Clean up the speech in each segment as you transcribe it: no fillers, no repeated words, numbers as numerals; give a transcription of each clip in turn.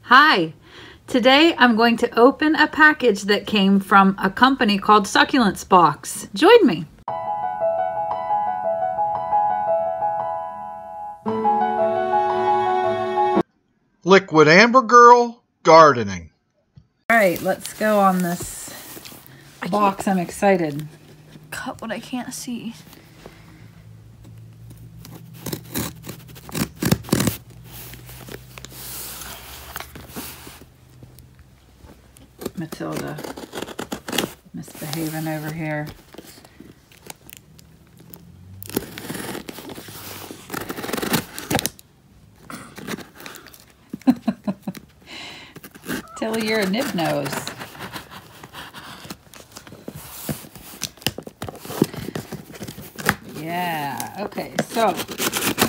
Hi, today I'm going to open a package that came from a company called Succulents Box. Join me. Liquid Amber Girl Gardening. All right, let's go on this box. I'm excited. Cut what I can't see. Matilda misbehaving over here. Tilly, you're a nib nose. Yeah, okay, so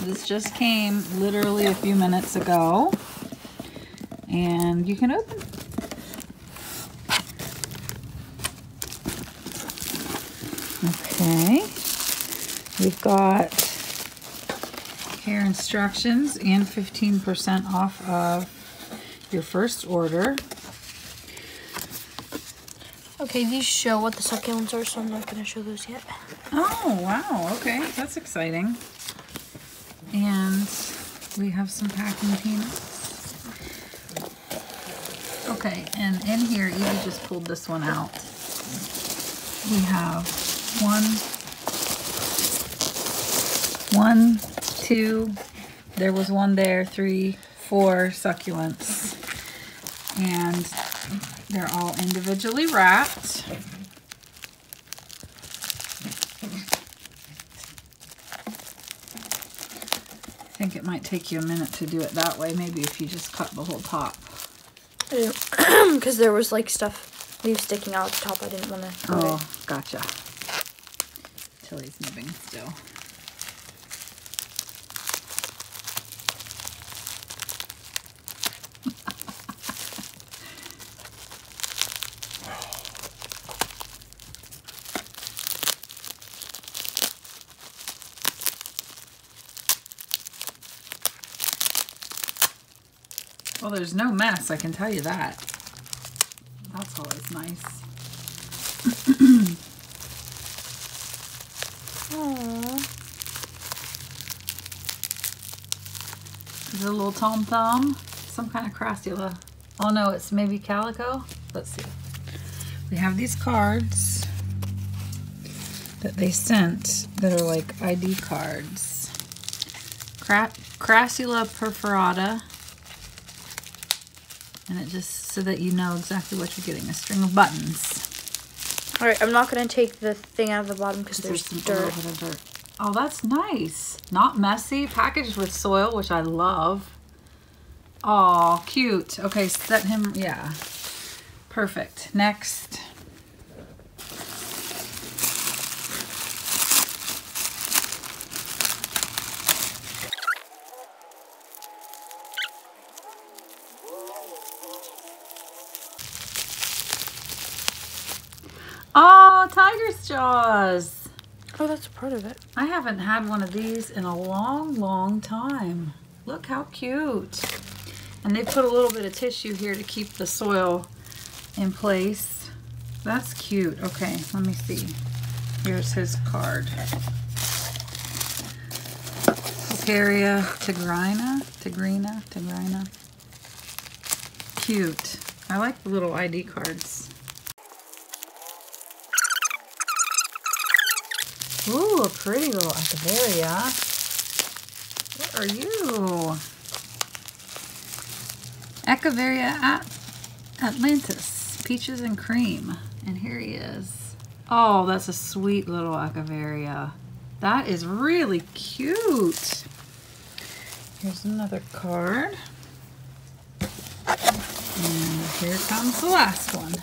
this just came literally a few minutes ago, and you can open. Okay, we've got care instructions and 15% off of your first order. Okay, these show what the succulents are, so I'm not going to show those yet. Oh, wow, okay, that's exciting. And we have some packing peanuts. Okay, and in here, Evie just pulled this one out. We have one, two, there was one there, 3, 4 succulents. And they're all individually wrapped. I think it might take you a minute to do it that way, maybe if you just cut the whole top. Because there was like leaves sticking out the top. I didn't want to. Oh, gotcha. Tilly's nibbing still. Well, there's no mess, I can tell you that. That's always nice. Aww. Is it a little tom-tom? Some kind of crassula. Oh no, it's maybe calico? Let's see. We have these cards that they sent that are like ID cards. Crassula perforata. And it just so that you know exactly what you're getting. A string of buttons. Alright, I'm not going to take the thing out of the bottom because there's some dirt. little bit of dirt. Oh, that's nice. Not messy. Packaged with soil, which I love. Oh, cute. Okay, set him, yeah. Perfect. Next. Oh, tiger's jaws. Oh, that's part of it. I haven't had one of these in a long, long time. Look how cute. And they put a little bit of tissue here to keep the soil in place. That's cute. Okay, let me see. Here's his card. Succulent Tigrina. Cute. I like the little ID cards. Ooh, a pretty little Echeveria. What are you? Echeveria Atlantis, peaches and cream. And here he is. Oh, that's a sweet little Echeveria. That is really cute. Here's another card. And here comes the last one.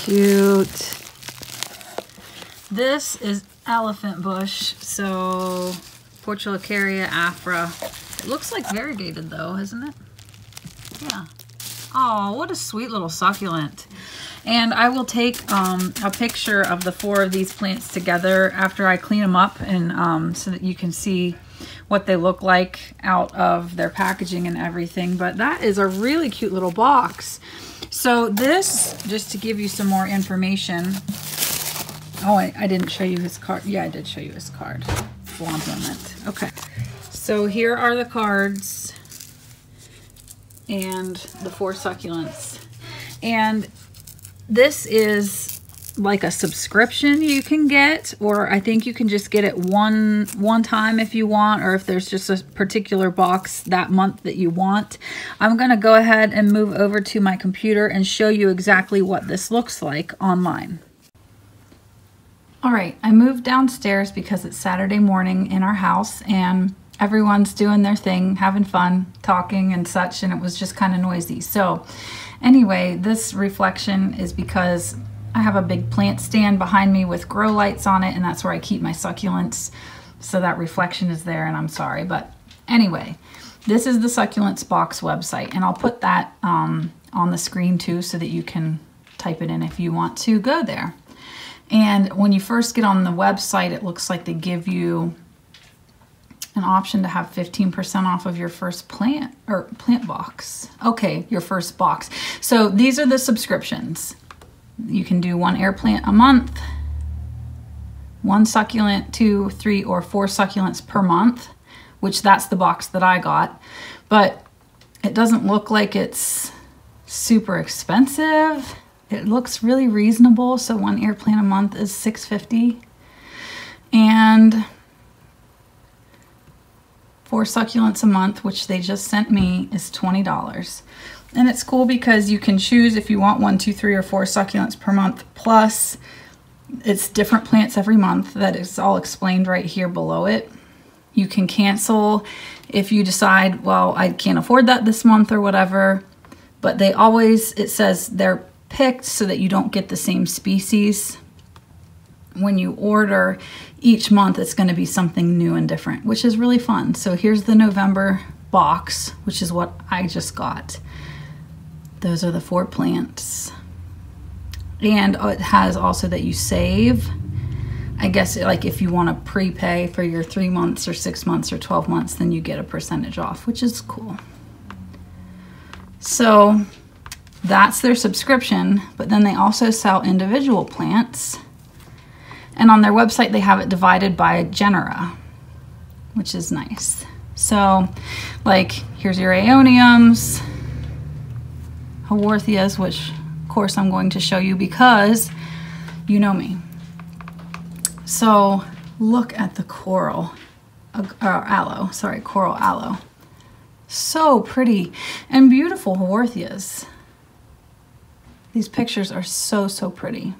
Cute. This is elephant bush, so Portulacaria afra. It looks like variegated though, isn't it? Yeah. Oh, what a sweet little succulent. And I will take a picture of the 4 of these plants together after I clean them up, and so that you can see what they look like out of their packaging and everything. But that is a really cute little box. So this, just to give you some more information. Oh, I didn't show you his card. Yeah, I did show you his card. Flaunting it. Okay. So here are the cards and the 4 succulents. And this is like a subscription you can get, or I think you can just get it one time if you want, or if there's just a particular box that month that you want. I'm going to go ahead and move over to my computer and show you exactly what this looks like online. All right, I moved downstairs because it's Saturday morning in our house and everyone's doing their thing, having fun, talking and such, and it was just kind of noisy. So anyway, this reflection is because I have a big plant stand behind me with grow lights on it, and that's where I keep my succulents. So that reflection is there, and I'm sorry. But anyway, this is the Succulents Box website, and I'll put that on the screen too so that you can type it in if you want to go there. And when you first get on the website, it looks like they give you an option to have 15% off of your first plant box. Okay, your first box. So these are the subscriptions. You can do 1 air plant a month, 1 succulent, 2, 3, or 4 succulents per month, which that's the box that I got. But it doesn't look like it's super expensive. It looks really reasonable. So 1 air plant a month is $6.50. And 4 succulents a month, which they just sent me, is $20. And it's cool because you can choose if you want 1, 2, 3, or 4 succulents per month. Plus, it's different plants every month. That is all explained right here below it. You can cancel if you decide, well, I can't afford that this month or whatever. But they always, it says they're picked so that you don't get the same species. When you order each month, it's going to be something new and different, which is really fun. So here's the November box, which is what I just got. Those are the 4 plants. And it has also that you save. I guess like if you want to prepay for your 3 months or 6 months or 12 months, then you get a percentage off, which is cool. So that's their subscription, but then they also sell individual plants. And on their website, they have it divided by genera, which is nice. So like here's your aeoniums, haworthias, which of course I'm going to show you because you know me. So look at the coral aloe, sorry, coral aloe. So pretty and beautiful haworthias. These pictures are so, so pretty.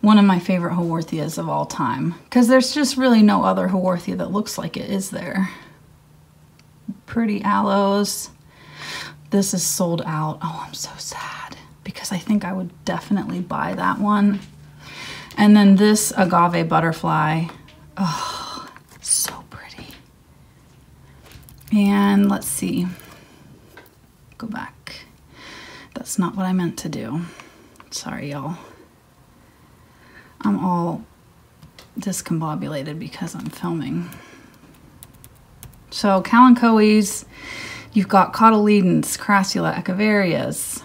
One of my favorite haworthias of all time, because there's just really no other haworthia that looks like it, is there? Pretty aloes. This is sold out. Oh, I'm so sad because I think I would definitely buy that one. And then this agave butterfly. Oh, so pretty. And let's see. Go back. That's not what I meant to do. Sorry, y'all. I'm all discombobulated because I'm filming. So kalanchoes, you've got cotyledons, crassula, echeverias.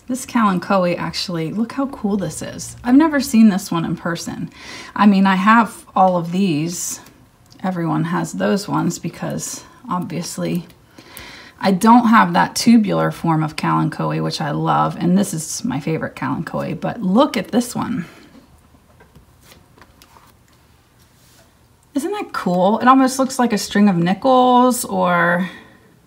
This kalanchoe actually, look how cool this is. I've never seen this one in person. I mean, I have all of these. Everyone has those ones because obviously I don't have that tubular form of kalanchoe, which I love, and this is my favorite kalanchoe, but look at this one. Isn't that cool? It almost looks like a string of nickels or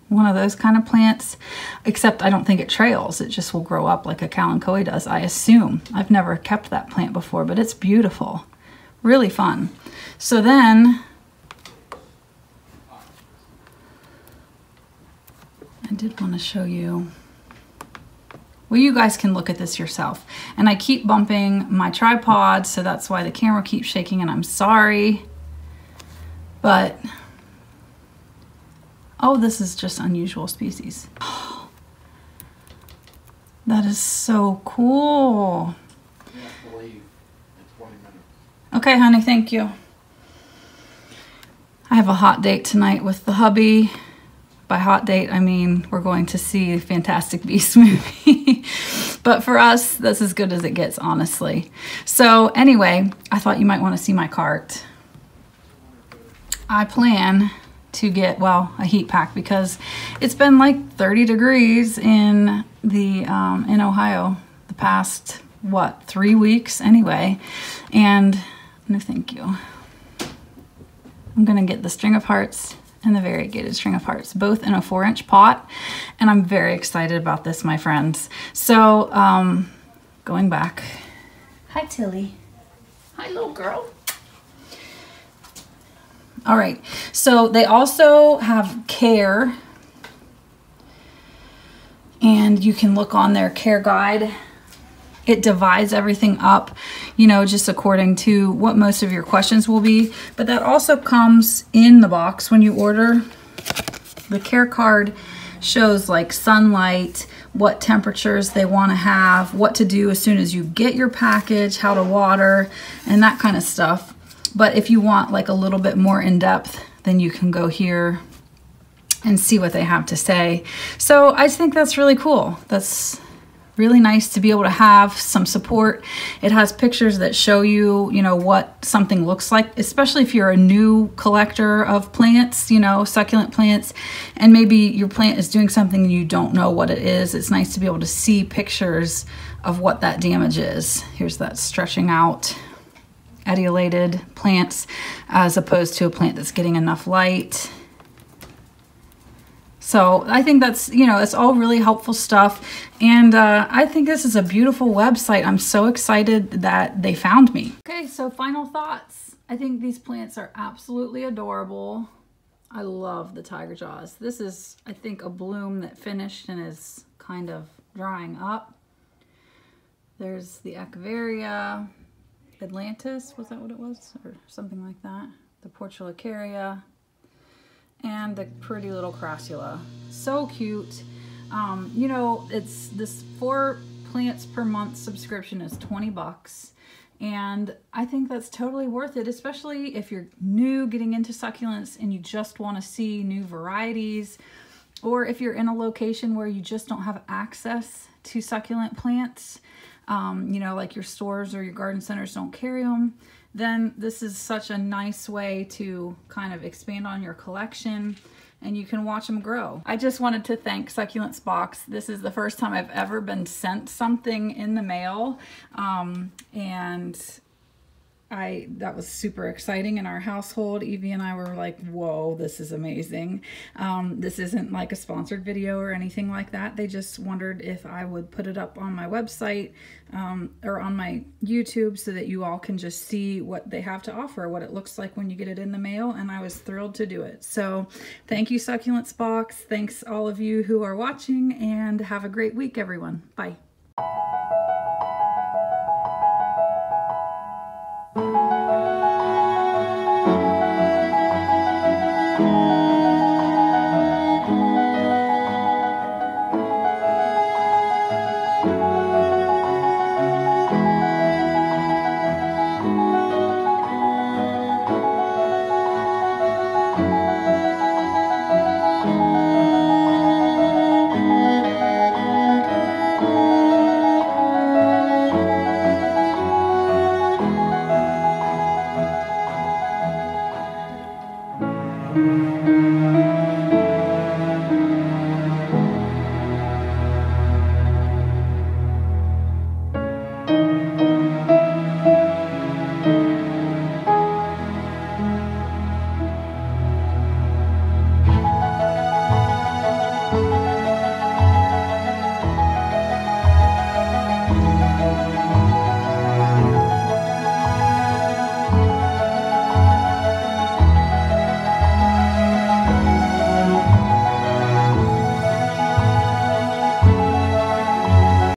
one of those kind of plants, except I don't think it trails. It just will grow up like a kalanchoe does, I assume. I've never kept that plant before, but it's beautiful. Really fun. So then, I did want to show you. Well, you guys can look at this yourself. And I keep bumping my tripod, so that's why the camera keeps shaking, and I'm sorry. But, oh, this is just unusual species. That is so cool. You have to leave in 20 minutes. Okay, honey, thank you. I have a hot date tonight with the hubby. By hot date, I mean we're going to see Fantastic Beasts movie. But for us, that's as good as it gets, honestly. So anyway, I thought you might want to see my cart. I plan to get, well, a heat pack because it's been like 30 degrees in Ohio the past, what, 3 weeks anyway. And no thank you. I'm gonna get the string of hearts and the variegated string of hearts, both in a 4-inch pot. And I'm very excited about this, my friends. So, going back. Hi, Tilly. Hi, little girl. All right, so they also have care. And you can look on their care guide. It divides everything up, you know, just according to what most of your questions will be. But that also comes in the box when you order. The care card shows like sunlight, what temperatures they want to have, what to do as soon as you get your package, how to water, and that kind of stuff. But if you want like a little bit more in depth, then you can go here and see what they have to say. So I think that's really cool. That's really nice to be able to have some support. It has pictures that show you, you know, what something looks like, especially if you're a new collector of plants, you know, succulent plants, and maybe your plant is doing something and you don't know what it is. It's nice to be able to see pictures of what that damage is. Here's that stretching out etiolated plants as opposed to a plant that's getting enough light. So I think that's, you know, it's all really helpful stuff. And I think this is a beautiful website. I'm so excited that they found me. Okay, so final thoughts. I think these plants are absolutely adorable. I love the tiger jaws. This is, I think, a bloom that finished and is kind of drying up. There's the Echeveria Atlantis, was that what it was? Or something like that. The Portulacaria. And the pretty little crassula. So cute. You know, it's this 4 plants per month subscription is 20 bucks. And I think that's totally worth it, especially if you're new getting into succulents and you just want to see new varieties, or if you're in a location where you just don't have access to succulent plants, you know, like your stores or your garden centers don't carry them, then this is such a nice way to kind of expand on your collection and you can watch them grow. I just wanted to thank Succulents Box. This is the first time I've ever been sent something in the mail, and that was super exciting in our household. Evie and I were like, whoa, this is amazing. This isn't like a sponsored video or anything like that. They just wondered if I would put it up on my website or on my YouTube so that you all can just see what they have to offer, what it looks like when you get it in the mail, and I was thrilled to do it. So thank you, Succulents Box. Thanks all of you who are watching, and have a great week, everyone. Bye.